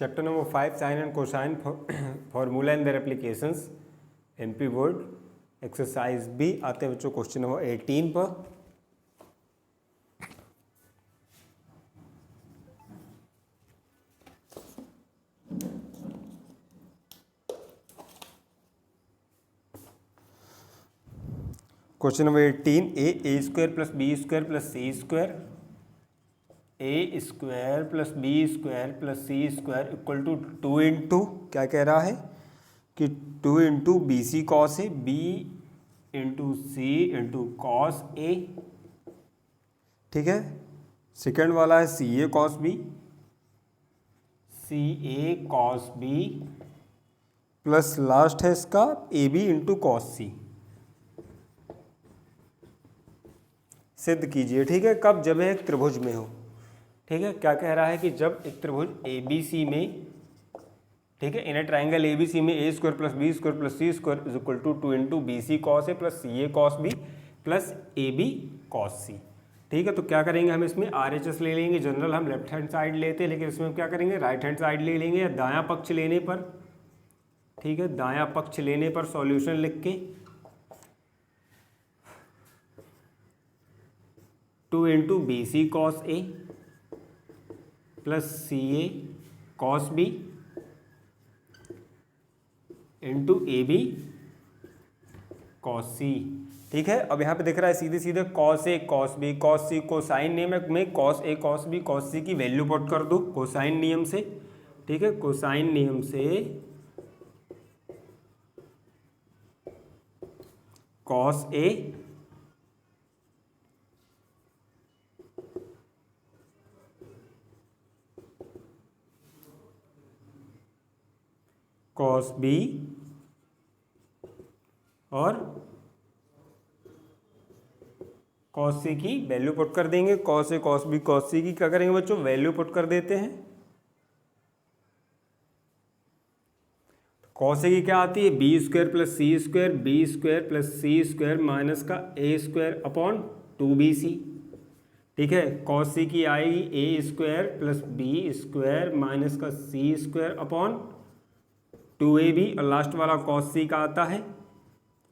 Chapter number 5 Sine and Cosine Formula and their applications MP Word exercise B. आते हैं बच्चों question number 18 पर। Question number 18 A square plus B square plus C square A square plus B square plus C square equal to 2 into क्या कह रहा है कि 2 into B C cos A B into C into cos A. ठीक है, second वाला है C A cos B plus last है इसका ए बी इंटू कॉस सी। सिद्ध कीजिए। ठीक है, कब? जब एक त्रिभुज में हो। ठीक है, क्या कह रहा है कि जब एक त्रिभुज ए बी सी में, ठीक है, इन ए ट्राइंगल ए बी सी में A square plus B square plus C square is equal to 2 into B C cos A plus C A cos B plus A B cos C. ठीक है, तो क्या करेंगे हम इसमें आर एच एस ले लेंगे। जनरल हम लेफ्ट हैंड साइड लेते हैं, लेकिन इसमें हम क्या करेंगे राइट हैंड साइड ले लेंगे, या दायां पक्ष लेने पर। ठीक है, दायां पक्ष लेने पर सॉल्यूशन लिख के 2 into B C cos A plus C A cos B into A B cos C. ठीक है, अब यहाँ पे दिख रहा है सीधे सीधे cos A cos B cos C. Cosine नियम में cos A cos B cos C की वैल्यू पुट कर दो कोसाइन नियम से। ठीक है, कोसाइन नियम से कॉस ए कॉस बी और कॉस सी की वैल्यू पुट कर देंगे। Cos A cos B cos C की क्या करेंगे बच्चों, वैल्यू पुट कर देते हैं। कॉस ए की क्या आती है, बी स्क्वायर प्लस सी स्क्वायर बी स्क्वायर प्लस सी स्क्वायर माइनस का ए स्क्वायर अपॉन 2bc। ठीक है, कॉस सी की आएगी A square plus B square minus का सी स्क्वायर अपॉन 2ab, और लास्ट वाला कॉस सी का आता है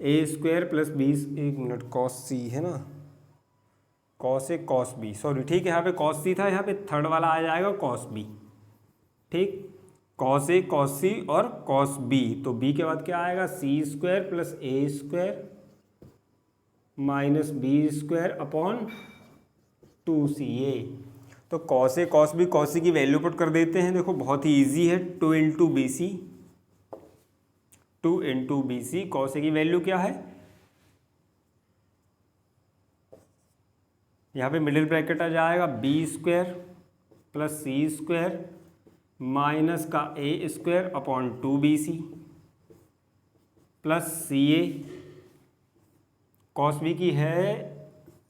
ए स्क्वायर प्लस बी। एक मिनट, कॉस सी है ना, cos A cos B, sorry. ठीक है, यहाँ पे कॉस सी था, यहाँ पे थर्ड वाला आ जाएगा कॉस बी। ठीक, कॉस ए कॉस सी और कॉस बी, तो बी के बाद क्या आएगा सी स्क्वायर प्लस ए square minus B square upon 2ca। तो कॉस ए कॉस बी कॉस सी की वैल्यू पुट कर देते हैं। देखो बहुत ही ईजी है, 2 into B C 2 into B C. Cos A की वैल्यू क्या है, यहाँ पे मिडिल ब्रैकेट आ जाएगा बी स्क्वायर प्लस सी स्क्वायर माइनस का A square upon 2bc plus C A. Cos B की है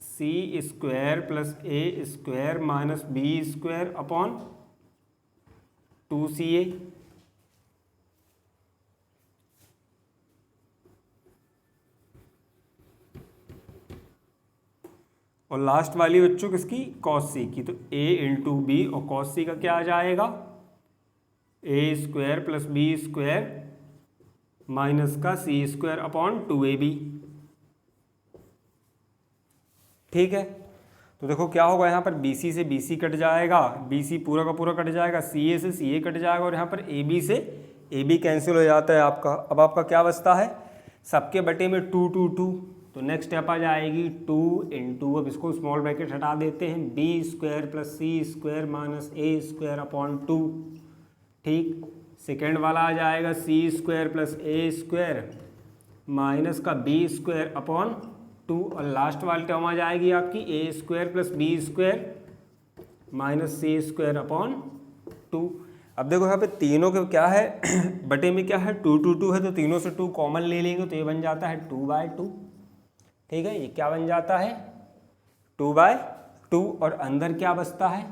सी स्क्वायर प्लस ए square minus B square upon 2ca। और लास्ट वाली बच्चों किसकी, कॉस सी की, तो a इंटू बी, और कॉस सी का क्या आ जाएगा A square plus B square minus का सी स्क्वायर अपॉन 2ab। ठीक है, तो देखो क्या होगा, यहाँ पर BC से BC कट जाएगा, BC पूरा का पूरा कट जाएगा, CA से CA कट जाएगा, और यहाँ पर AB से AB कैंसिल हो जाता है आपका। अब आपका क्या बचता है, सबके बटे में 2 2 2, तो नेक्स्ट स्टेप आ जाएगी 2 इंटू, अब इसको स्मॉल ब्रैकेट हटा देते हैं, बी स्क्वायर प्लस सी स्क्वायर माइनस ए स्क्वायर अपॉन 2। ठीक, सेकेंड वाला आ जाएगा सी स्क्वायर प्लस ए स्क्वायर माइनस का बी स्क्वायर अपॉन 2, और लास्ट वाली टर्म आ जाएगी आपकी ए square plus B square minus C square upon 2। अब देखो यहाँ पे तीनों के क्या है बटे में क्या है 2 2 2 है, तो तीनों से 2 कॉमन ले लेंगे, तो ये बन जाता है 2/2। ठीक है, ये क्या बन जाता है 2/2, और अंदर क्या बचता है,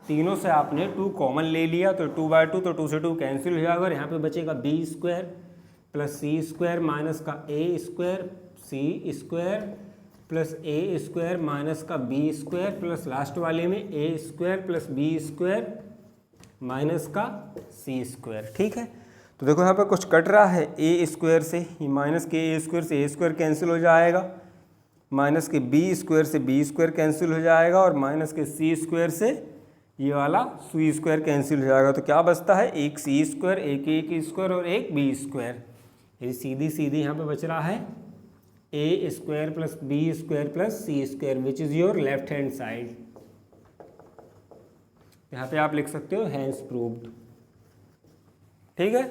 तीनों से आपने 2 कॉमन ले लिया, तो 2/2, तो 2 से 2 कैंसिल हो जाएगा, और यहाँ पे बचेगा बी स्क्वायर प्लस सी स्क्वायर माइनस का A square C square plus A square minus का बी स्क्वायर प्लस लास्ट वाले में A square plus B square minus का सी स्क्वायर। ठीक है, तो देखो यहाँ पर कुछ कट रहा है ए स्क्वायर से, ये माइनस के ए स्क्वायर से ए स्क्वायर कैंसिल हो जाएगा, माइनस के बी स्क्वायर से बी स्क्वायर कैंसिल हो जाएगा, और माइनस के सी स्क्वायर से ये वाला सी स्क्वायर कैंसिल हो जाएगा। तो क्या बचता है, एक सी स्क्वायर, एक ए की स्क्वायर और एक बी स्क्वायर। ये सीधी सीधी यहाँ पे बच रहा है A square plus B square plus C square, which is your left hand side. यहाँ पे आप लिख सकते हो हैंस प्रूव्ड। ठीक है,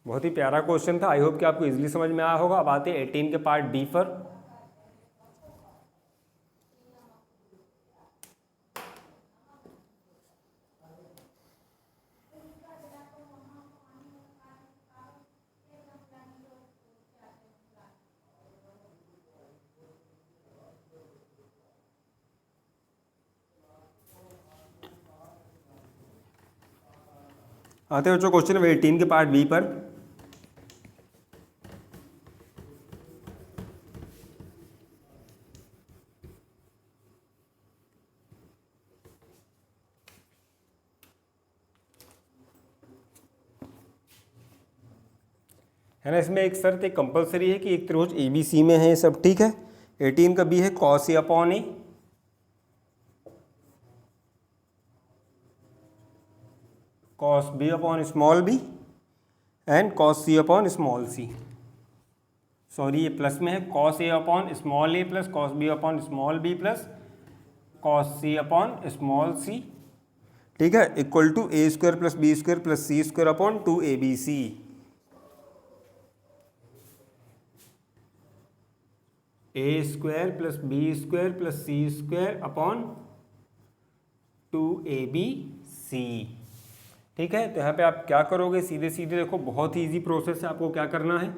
बहुत ही प्यारा क्वेश्चन था, आई होप कि आपको इजीली समझ में आया होगा। अब आते हैं 18 के पार्ट बी पर। आते हैं बच्चों क्वेश्चन नंबर 18 के पार्ट बी पर। है ना, इसमें एक शर्त एक कंपलसरी है कि एक त्रिभुज ए बी सी में है ये सब। ठीक है, 18 का बी है cos A upon A, cos B upon small B and cos C upon small C. Sorry, ये प्लस में है, cos A upon small A plus cos B upon small B plus cos C upon small सी। ठीक है, equal to A square plus B square plus C square upon 2abc। A square plus B square plus C square upon 2abc। ठीक है, तो यहाँ पे आप क्या करोगे, सीधे सीधे देखो, बहुत ही इजी प्रोसेस है। आपको क्या करना है,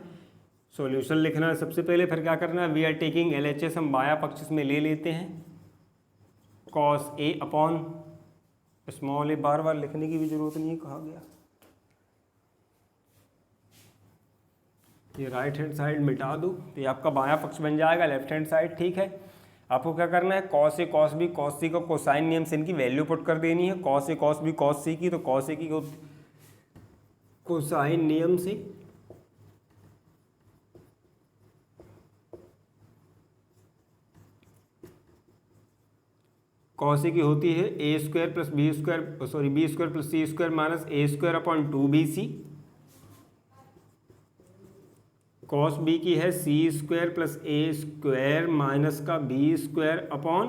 सॉल्यूशन लिखना है सबसे पहले, फिर क्या करना है, वी आर टेकिंग LHS, हम बाया पक्ष में ले लेते हैं, कॉस ए अपॉन स्मॉल ए, बार बार लिखने की भी जरूरत नहीं है, कहा गया। ये राइट हैंड साइड मिटा दो, तो ये आपका बायां पक्ष बन जाएगा, लेफ्ट हैंड साइड। ठीक है, आपको क्या करना है, कॉस ए कॉस बी कॉस सी का कोसाइन नियम से इनकी वैल्यू पुट कर देनी है। कॉस ए कॉस बी कॉस सी की, तो कॉस ए की कोसाइन नियम से कॉस ए की होती है A square plus B square, sorry B square plus C square minus A square upon 2bc। Cos B की है सी स्क्वायर प्लस ए स्क्वायर माइनस का B square upon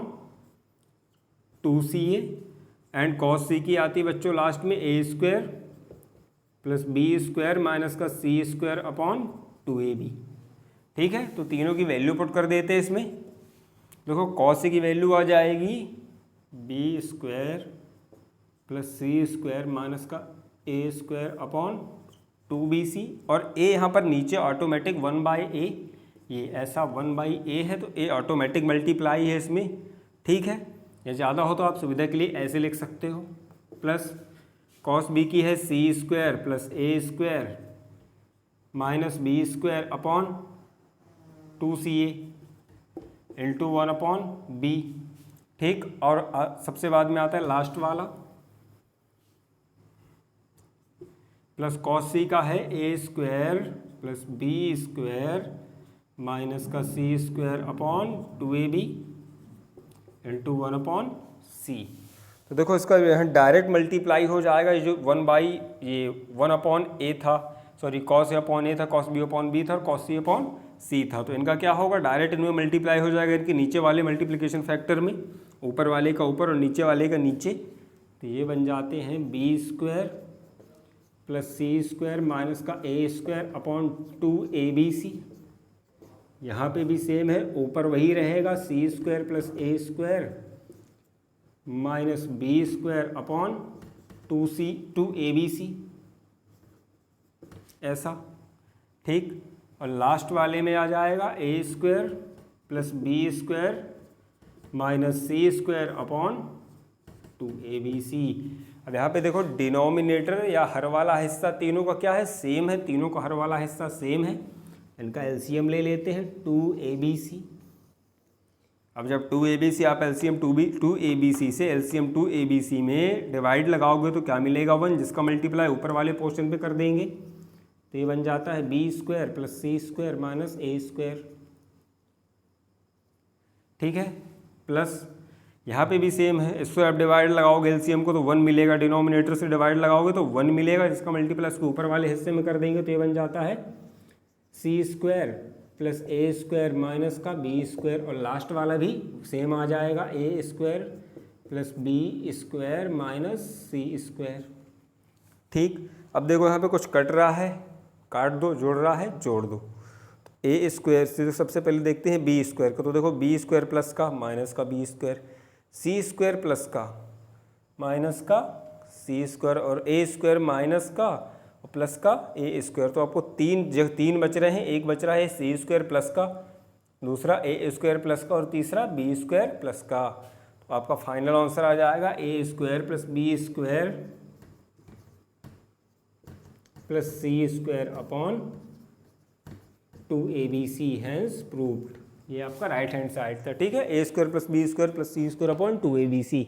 2ca, and cos C की आती है बच्चों लास्ट में A square plus B square minus का सी square upon 2ab। ठीक है, तो तीनों की वैल्यू पुट कर देते हैं इसमें। देखो कॉस सी की वैल्यू आ जाएगी बी स्क्वायर प्लस सी स्क्वायर माइनस का ए स्क्वायर अपॉन 2bc, और a यहाँ पर नीचे ऑटोमेटिक 1/a, ये ऐसा 1/a है तो a ऑटोमेटिक मल्टीप्लाई है इसमें। ठीक है, या ज़्यादा हो तो आप सुविधा के लिए ऐसे लिख सकते हो, प्लस कॉस b की है सी स्क्वायर प्लस ए square minus B square upon 2ca into 1/b। ठीक, और सबसे बाद में आता है लास्ट वाला, प्लस कॉस सी का है A square plus B square minus का सी square upon 2ab into 1/c। तो देखो इसका यहाँ डायरेक्ट मल्टीप्लाई हो जाएगा, ये जो 1/a था, सॉरी कॉस ए अपॉन ए था, कॉस बी अपॉन बी था और कॉस सी अपॉन सी था, तो इनका क्या होगा, डायरेक्ट इनमें मल्टीप्लाई हो जाएगा इनके नीचे वाले मल्टीप्लिकेशन फैक्टर में, ऊपर वाले का ऊपर और नीचे वाले का नीचे। तो ये बन जाते हैं बी स्क्वायर प्लस सी स्क्वायर माइनस का ए स्क्वायर अपॉन 2abc। यहाँ पे भी सेम है, ऊपर वही रहेगा, सी स्क्वायर प्लस ए square minus B square upon 2abc, ऐसा। ठीक, और लास्ट वाले में आ जाएगा A square plus B square minus C square upon 2abc। अब यहाँ पे देखो डिनोमिनेटर या हर वाला हिस्सा तीनों का क्या है, सेम है, तीनों का हर वाला हिस्सा सेम है। इनका एलसीएम ले लेते हैं 2abc। अब जब 2ABC आप एलसीएम 2ABC से एलसीएम 2ABC में डिवाइड लगाओगे तो क्या मिलेगा 1, जिसका मल्टीप्लाई ऊपर वाले पोर्शन पे कर देंगे तो ये बन जाता है बी स्क्वायर प्लस सी स्क्वायर माइनस ए स्क्वायर। ठीक है, प्लस यहाँ पे भी सेम है, इसको आप डिवाइड लगाओगे एलसीएम को तो 1 मिलेगा, डिनोमिनेटर से डिवाइड लगाओगे तो 1 मिलेगा, जिसका मल्टीप्लाई इसको ऊपर वाले हिस्से में कर देंगे तो ये बन जाता है सी स्क्वायर प्लस ए स्क्वायर माइनस का बी स्क्वायर, और लास्ट वाला भी सेम आ जाएगा A square plus B square minus C square. ठीक, अब देखो यहाँ पे कुछ कट रहा है, काट दो, जोड़ रहा है, जोड़ दो। ए स्क्वायर से सबसे पहले देखते हैं बी स्क्वायर को, तो देखो बी स्क्वायर प्लस का माइनस का B square, C square plus का माइनस का सी स्क्वायर, और ए स्क्वायर माइनस का और प्लस का ए स्क्वायर। तो आपको तीन बच रहे हैं, एक बच रहा है सी स्क्वायर प्लस का, दूसरा ए स्क्वायर प्लस का और तीसरा बी स्क्वायर प्लस का। तो आपका फाइनल आंसर आ जाएगा A square plus B square plus C square upon 2ABC hence proved. ये आपका राइट हैंड साइड था। ठीक है, A square plus B square plus C square upon 2ABC।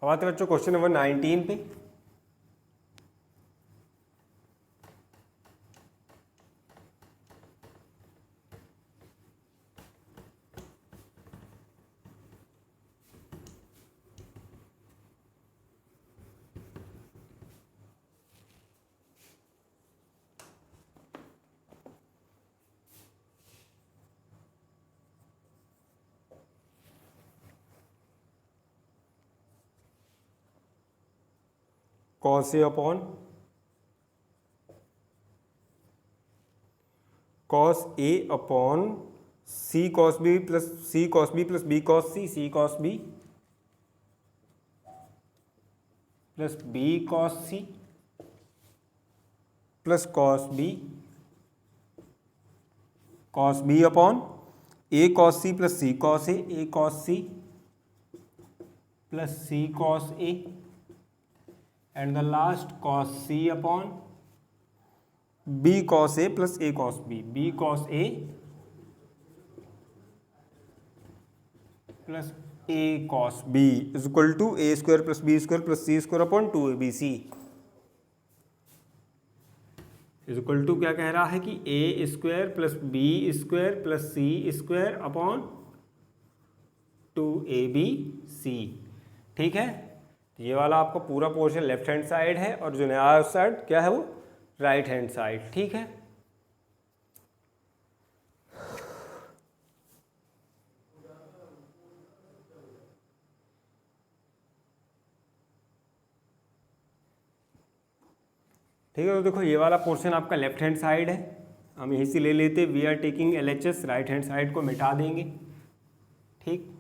अब आते हैं बच्चों क्वेश्चन नंबर 19 पे। Cos A upon cos A upon C cos B plus B cos C cos B plus B cos C plus cos B upon A cos C plus C cos A cos C plus C cos a and the last cos c upon b cos a plus a cos b cos a plus a cos b is equal to a square plus b square plus c square upon 2abc is equal to क्या कह रहा है कि a square plus b square plus c square upon 2abc। ठीक है, ये वाला आपका पूरा पोर्शन लेफ्ट हैंड साइड है और जो नया साइड क्या है वो राइट हैंड साइड। ठीक है, ठीक है, तो देखो ये वाला पोर्शन आपका लेफ्ट हैंड साइड है, हम यहीं से ले लेते, we are taking LHS, right hand side को मिटा देंगे। ठीक,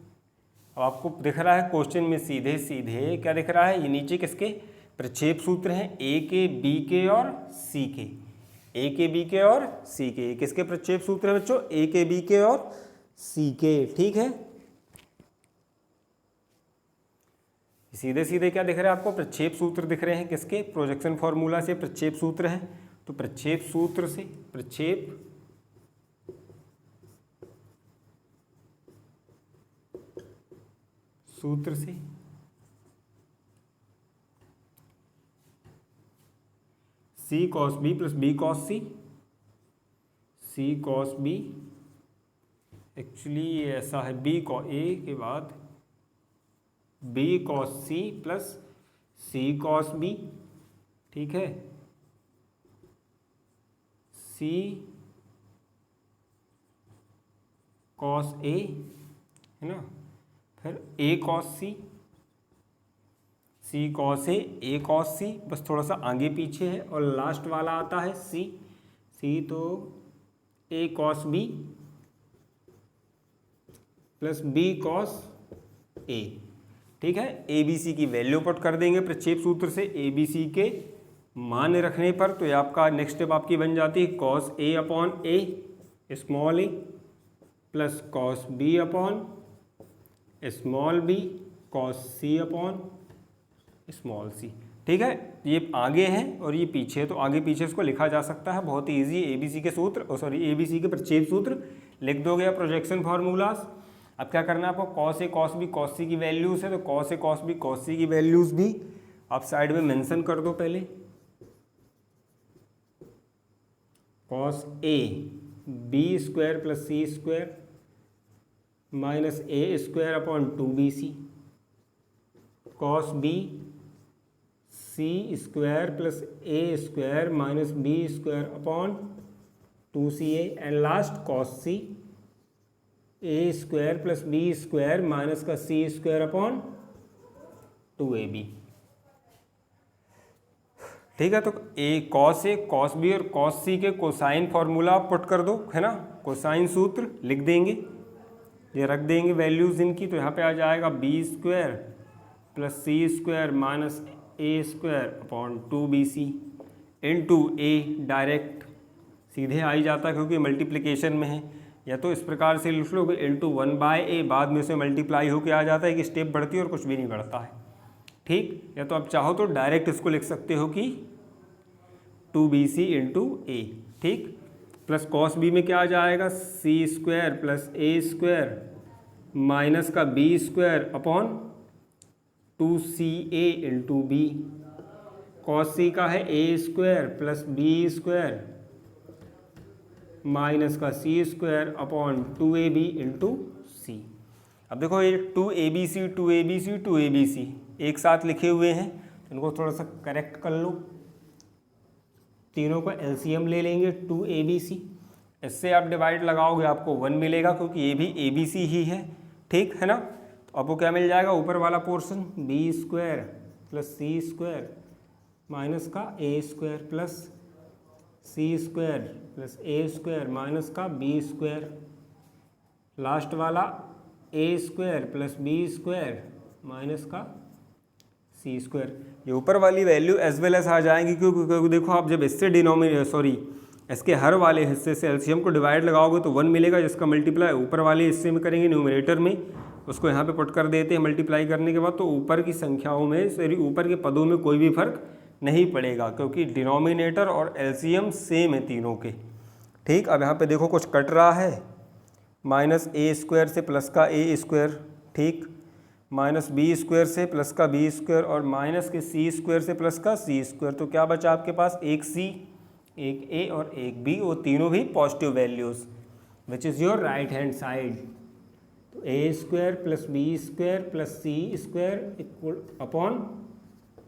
अब आपको दिख रहा है क्वेश्चन में सीधे सीधे क्या दिख रहा है, ये नीचे किसके प्रक्षेप सूत्र हैं, ए के बी के और सी के, ए के बी के और सी के। किसके प्रक्षेप सूत्र है बच्चों, ए के बी के और सी के। ठीक है, सीधे सीधे क्या दिख रहा है आपको, प्रक्षेप सूत्र दिख रहे हैं किसके, प्रोजेक्शन फॉर्मूला से प्रक्षेप सूत्र है, तो प्रक्षेप सूत्र से C cos B plus B cos C cos B, actually ये ऐसा है बी कॉ ए के बाद बी कॉस सी प्लस सी कॉस बी। ठीक है, सी कॉस ए है ना, फिर A cos C cos A cos C, बस थोड़ा सा आगे पीछे है, और लास्ट वाला आता है सी तो ए cos B plus B cos A. ठीक है, ए बी सी की वैल्यू पुट कर देंगे प्रक्षेप सूत्र से ए बी सी के मान रखने पर। तो ये आपका नेक्स्ट स्टेप आपकी बन जाती है cos A upon a small A plus cos B upon small b cos C upon small सी। ठीक है, ये आगे है और ये पीछे है, तो आगे पीछे इसको लिखा जा सकता है बहुत ही ईजी। एबीसी के सूत्र एबीसी के प्रक्षेप सूत्र लिख दोगे या प्रोजेक्शन फार्मूलाज। अब क्या करना है आपको, cos A cos B cos C की वैल्यूज है, तो कॉस ए कॉस बी कॉस सी की वैल्यूज भी आप साइड में मेंशन कर दो पहले। Cos A b square plus C square minus A square upon 2bc cos b c square plus A square minus B square upon 2ca and last cos c a square plus B square minus का सी square upon 2ab। ठीक है, तो ए cos b और cos c के cosine formula आप put कर दो, है ना। कोसाइन सूत्र लिख देंगे, ये रख देंगे वैल्यूज इनकी। तो यहाँ पे आ जाएगा बी स्क्वायर प्लस सी स्क्वायर माइनस ए स्क्वायर अपॉन 2bc इंटू ए। डायरेक्ट सीधे आ ही जाता है क्योंकि मल्टीप्लिकेशन में है, या तो इस प्रकार से लिख लोगे इंटू 1/a, बाद में से मल्टीप्लाई होके आ जाता है कि स्टेप बढ़ती है और कुछ भी नहीं बढ़ता है। ठीक, या तो आप चाहो तो डायरेक्ट इसको लिख सकते हो कि 2bc इंटू ए। ठीक, प्लस कॉस बी में क्या आ जाएगा, सी स्क्वायर प्लस ए स्क्वायर माइनस का B square upon 2ca into B. Cos C का है A square plus B square minus का सी square upon 2ab into C. अब देखो ये 2abc एक साथ लिखे हुए हैं, इनको थोड़ा सा करेक्ट कर लो। तीनों का एलसीएम ले लेंगे 2abc, इससे आप डिवाइड लगाओगे आपको 1 मिलेगा क्योंकि ये भी abc ही है। ठीक है ना, तो आपको क्या मिल जाएगा, ऊपर वाला पोर्शन बी स्क्वायर प्लस सी स्क्वायर माइनस का A square plus C square plus A square minus का बी स्क्वायर, लास्ट वाला A square plus B square minus का सी स्क्वायर। ये ऊपर वाली वैल्यू एज वेल एज आ जाएंगी क्योंकि देखो आप जब इससे इसके हर वाले हिस्से से एलसीएम को डिवाइड लगाओगे तो 1 मिलेगा, जिसका मल्टीप्लाई ऊपर वाले हिस्से में करेंगे न्यूमरेटर में, उसको यहाँ पे पुट कर देते हैं मल्टीप्लाई करने के बाद। तो ऊपर की संख्याओं में ऊपर के पदों में कोई भी फर्क नहीं पड़ेगा क्योंकि डिनोमिनेटर और एलसीएम सेम है तीनों के। ठीक, अब यहाँ पे देखो कुछ कट रहा है, माइनस ए स्क्वायर से प्लस का ए स्क्वायर, ठीक, माइनस बी स्क्वायर से प्लस का बी स्क्वायर और माइनस के सी स्क्वायर से प्लस का सी स्क्वायर। तो क्या बचा आपके पास, एक सी एक ए और एक बी, वो तीनों भी positive values, which is your right hand side. तो A square plus B square plus C square equal upon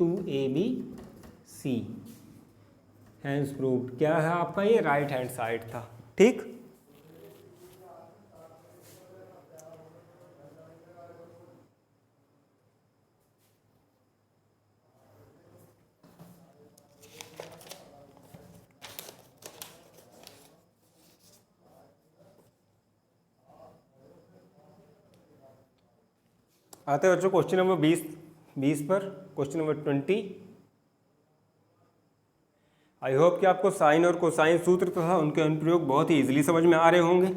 2abc। Hence proved, क्या है आपका, ये राइट हैंड साइड था। ठीक, आते हैं बच्चों क्वेश्चन नंबर 20 पर, क्वेश्चन नंबर 20। आई होप कि आपको साइन और कोसाइन सूत्र तथा उनके अनुप्रयोग बहुत ही इजीली समझ में आ रहे होंगे।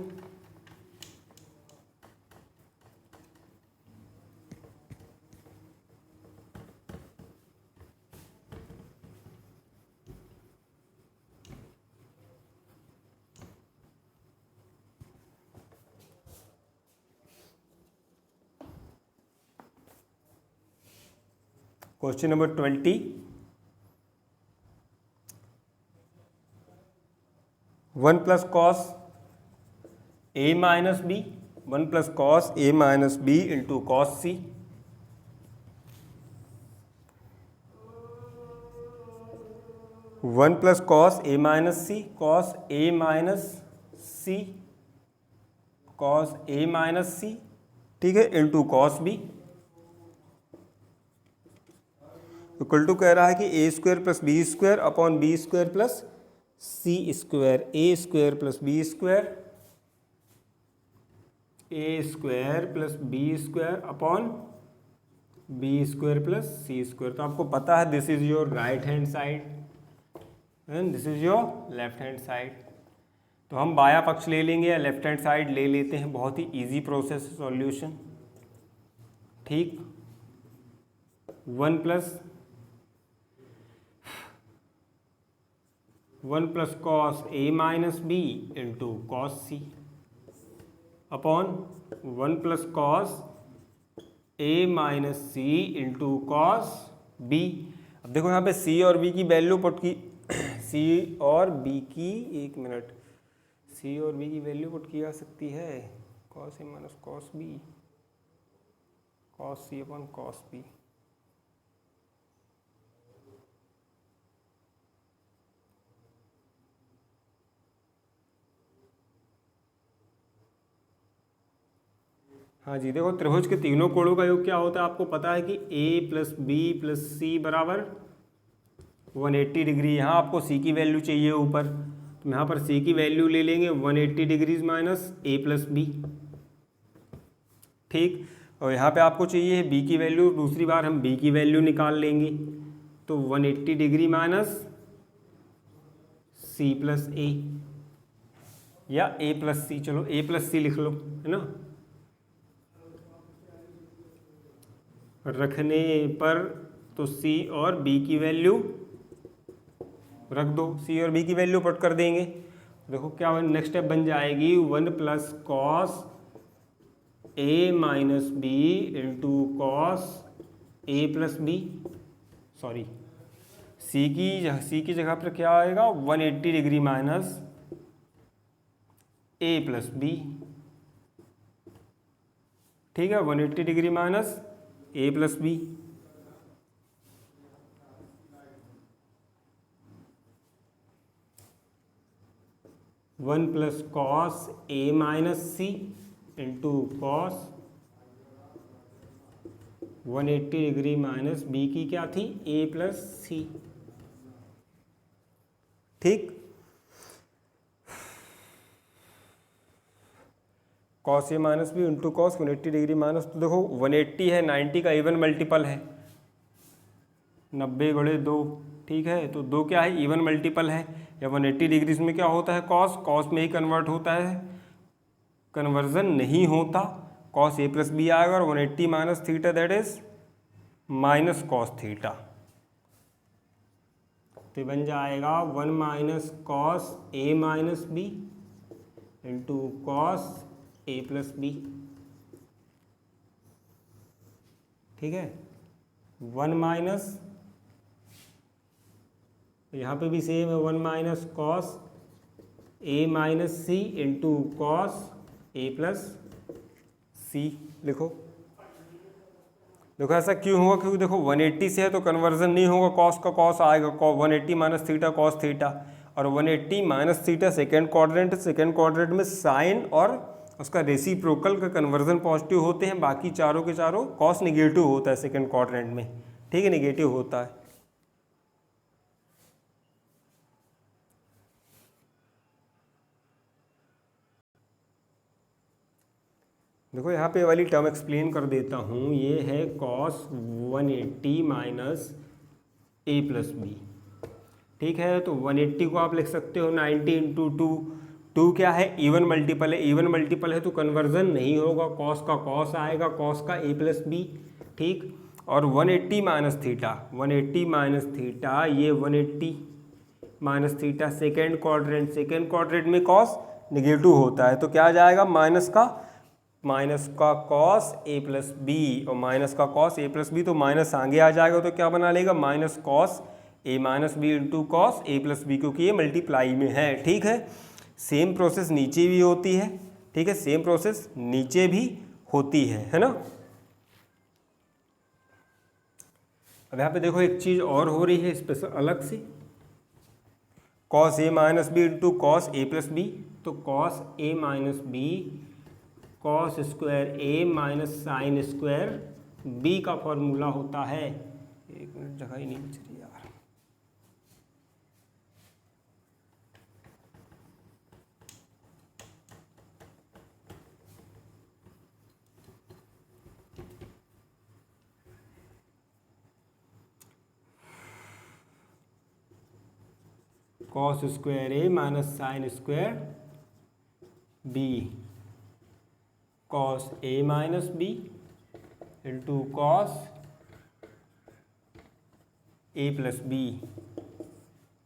Question number 20, 1 plus cos A minus B, 1 plus cos A minus B into cos C. 1 plus cos A minus C, cos A minus C, cos A minus C, ठीक है, into cos B equal to कह रहा है कि A square plus B square upon B square plus C square, A square plus B square A square plus B square upon B square plus C square. तो आपको पता है this is your right hand side and this is your left hand side. तो हम बाया पक्ष ले लेंगे या लेफ्ट हैंड साइड ले लेते हैं, बहुत ही इजी प्रोसेस सॉल्यूशन। ठीक, 1 plus cos A minus B into cos C upon 1 plus cos A minus C into cos B. अब देखो यहाँ पे सी और बी की वैल्यू पुट की सी और बी की, एक मिनट, सी और बी की वैल्यू पुट की जा सकती है, cos A minus cos B, cos C upon cos B. हाँ जी, देखो त्रिभुज के तीनों कोणों का योग क्या होता है आपको पता है कि a प्लस बी प्लस सी बराबर 180 डिग्री। यहाँ आपको c की वैल्यू चाहिए ऊपर, तो यहाँ पर c की वैल्यू ले लेंगे 180 degrees minus a plus B. ठीक, और यहाँ पे आपको चाहिए b की वैल्यू, दूसरी बार हम b की वैल्यू निकाल लेंगे, तो 180 degree minus c plus a या a प्लस सी, चलो a प्लस सी लिख लो, है ना। रखने पर तो c और b की वैल्यू रख दो, c और b की वैल्यू पुट कर देंगे। देखो क्या नेक्स्ट स्टेप बन जाएगी, 1 plus cos a minus B into cos A plus B, sorry c की जगह पर क्या आएगा 180 degree minus a plus B. ठीक है, 180 degree minus A plus B. One plus cos A minus C into cos 180 degree minus B की क्या थी ए प्लस सी। ठीक, cos A minus B into cos 180 degree minus, तो देखो 180 है 90 का इवन मल्टीपल है, 90 गुणे 2। ठीक है, तो 2 क्या है इवन मल्टीपल है, या 180 डिग्रीज में क्या होता है कॉस, कॉस में ही कन्वर्ट होता है, कन्वर्जन नहीं होता, कॉस ए प्लस बी आएगा और 180 minus theta that is minus cos theta. तो बन जाएगा 1 minus cos A minus B into cos A plus B. ठीक है, 1 माइनस, यहाँ पे भी सेम है, 1 minus cos A minus C into cos A plus सी लिखो। देखो ऐसा क्यों होगा, क्योंकि देखो 180 से है तो कन्वर्जन नहीं होगा, कॉस का कॉस आएगा, 180 माइनस थीटा कॉस थीटा, और 180 minus theta second quadrant, second quadrant में साइन और उसका रेसिप्रोकल का कन्वर्जन पॉजिटिव होते हैं, बाकी चारों के चारों कॉस निगेटिव होता है सेकेंड क्वाड्रेंट में। ठीक है, निगेटिव होता है। देखो यहाँ पे वाली टर्म एक्सप्लेन कर देता हूँ, ये है cos 180 minus A plus B. ठीक है, तो 180 को आप लिख सकते हो 90 इंटू 2 क्या है इवन मल्टीपल है, इवन मल्टीपल है तो कन्वर्जन नहीं होगा, कॉस का कॉस आएगा, कॉस का ए प्लस बी। ठीक, और 180 माइनस थीटा, 180 माइनस थीटा, ये 180 minus theta second quadrant, second quadrant में कॉस निगेटिव होता है, तो क्या आ जाएगा माइनस का कॉस ए प्लस बी, और माइनस का कॉस ए प्लस बी, तो माइनस आगे आ जाएगा, तो क्या बना लेगा minus cos A minus B into cos A plus B, क्योंकि ये मल्टीप्लाई में है। ठीक है, सेम प्रोसेस नीचे भी होती है। ठीक है, सेम प्रोसेस नीचे भी होती है ना। अब यहाँ पे देखो एक चीज़ और हो रही है स्पेशल अलग से, cos A minus B into cos A plus B, तो cos A minus B cos square A minus sine square B का फॉर्मूला होता है। एक मिनट, जगह ही नहीं बच रही यार। Cos square A minus sine square B cos A minus B into cos A plus B.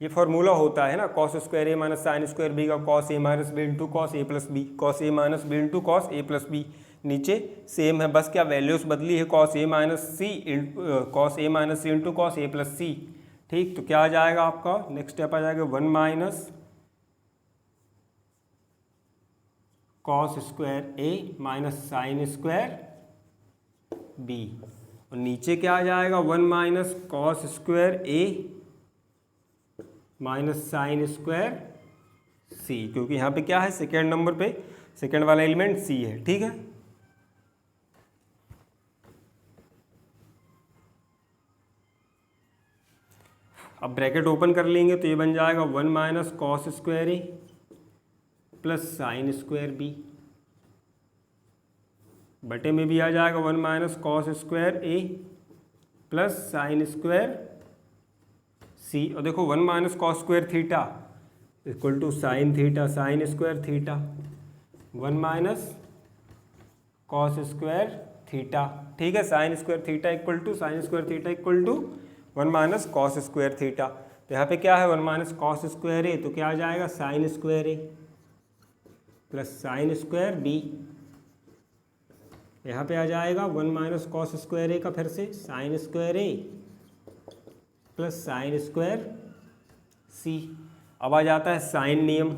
ये फॉर्मूला होता है ना, cos square A minus sine square B का cos A minus B into cos A plus B, cos A minus B into cos A plus B. नीचे same है, बस क्या values बदली है, cos A minus C into cos A plus C. ठीक, तो क्या आ जाएगा आपका नेक्स्ट स्टेप आ जाएगा 1 minus cos square A minus sine square B, और नीचे क्या आ जाएगा 1 minus cos square A minus sine square सी, क्योंकि यहाँ पे क्या है सेकेंड नंबर पे सेकेंड वाला एलिमेंट सी है। ठीक है, अब ब्रैकेट ओपन कर लेंगे तो ये बन जाएगा 1 माइनस कॉस स्क्वायर ए प्लस साइन स्क्वायर बी, बटे में भी आ जाएगा 1 माइनस कॉस स्क्वायर ए प्लस साइन स्क्वायर सी, और देखो 1 minus cos square theta equal to sine theta sine square theta, 1 minus cos square theta. ठीक है, sine square theta equal to sine square theta equal to 1 minus cos square theta. तो यहाँ पे क्या है 1 minus cos square ए, तो क्या आ जाएगा साइन स्क्वायर ए प्लस साइन स्क्वायर बी। यहाँ पे आ जाएगा 1 माइनस कॉस स्क्वायर ए का फिर से साइन स्क्वायर ए प्लस साइन स्क्वायर सी। अब आ जाता है साइन नियम,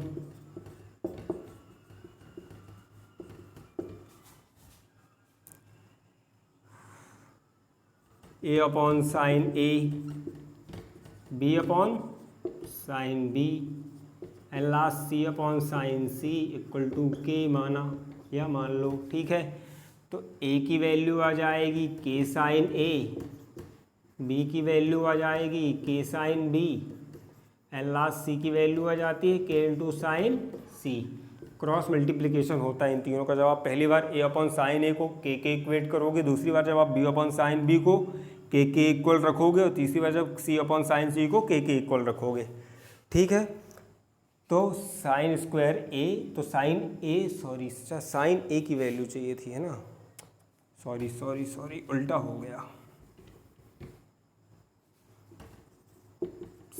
A upon sine A B upon sine B and last C upon sine C equal to K माना या मान लो। ठीक है, तो ए की वैल्यू आ जाएगी के साइन ए, बी की वैल्यू आ जाएगी k sine B and last c की वैल्यू आ जाती है k into sine c. Cross multiplication होता है इन तीनों का। जब आप पहली बार ए अपॉन साइन ए को के इक्वेट करोगे, दूसरी बार जब आप बी अपॉन साइन बी को के इक्वल रखोगे, और तीसरी बार जब सी अपॉन साइन सी को के इक्वल रखोगे। ठीक है, तो साइन स्क्वायर ए, तो साइन ए साइन ए की वैल्यू चाहिए थी, है ना, सॉरी उल्टा हो गया।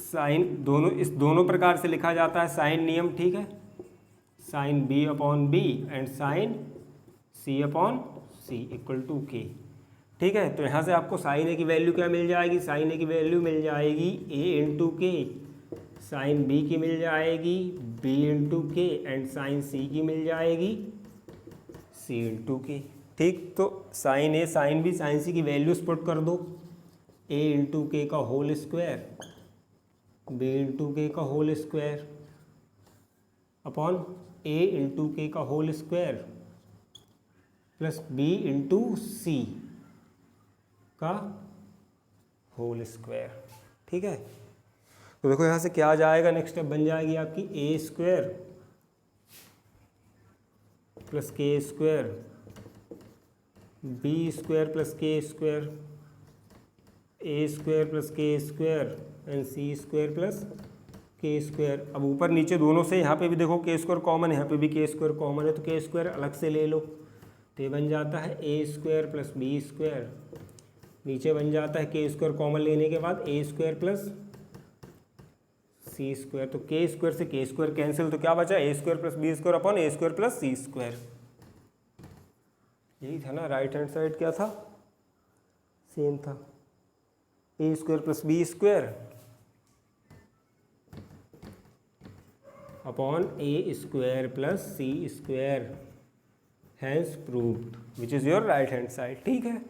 साइन दोनों प्रकार से लिखा जाता है साइन नियम। ठीक है, sine b upon b and sine c upon c equal to k. ठीक है, तो यहाँ से आपको साइन ए की वैल्यू क्या मिल जाएगी, साइन ए की वैल्यू मिल जाएगी ए इंटू के, साइन बी की मिल जाएगी बी इंटू के एंड साइन सी की मिल जाएगी सी इंटू के। ठीक, तो साइन ए साइन बी साइन सी की वैल्यूज पुट कर दो, ए इंटू के का whole square B into K का whole square upon A into K का whole square plus B into C का होल स्क्वायर। ठीक है, तो देखो यहाँ से क्या आ जाएगा, नेक्स्ट स्टेप बन जाएगी आपकी ए square plus k square b square plus k square A square plus k square and c square plus k square. अब ऊपर नीचे दोनों से यहाँ पे भी देखो के स्क्वायर कॉमन है, यहाँ पे भी के स्क्वायर कॉमन है, तो के स्क्वायर अलग से ले लो, तो ये बन जाता है A square plus B square, नीचे बन जाता है के स्क्वायर कॉमन लेने के बाद ए स्क्वायर प्लस सी स्क्वायर, तो के स्क्वायर से के स्क्वायर कैंसिल, तो क्या बचा A square plus B square upon A square plus C square. यही था ना, राइट हैंड साइड क्या था, सेम था, A square plus B square upon A square plus C square, hence proved, which is your right hand side. ठीक है।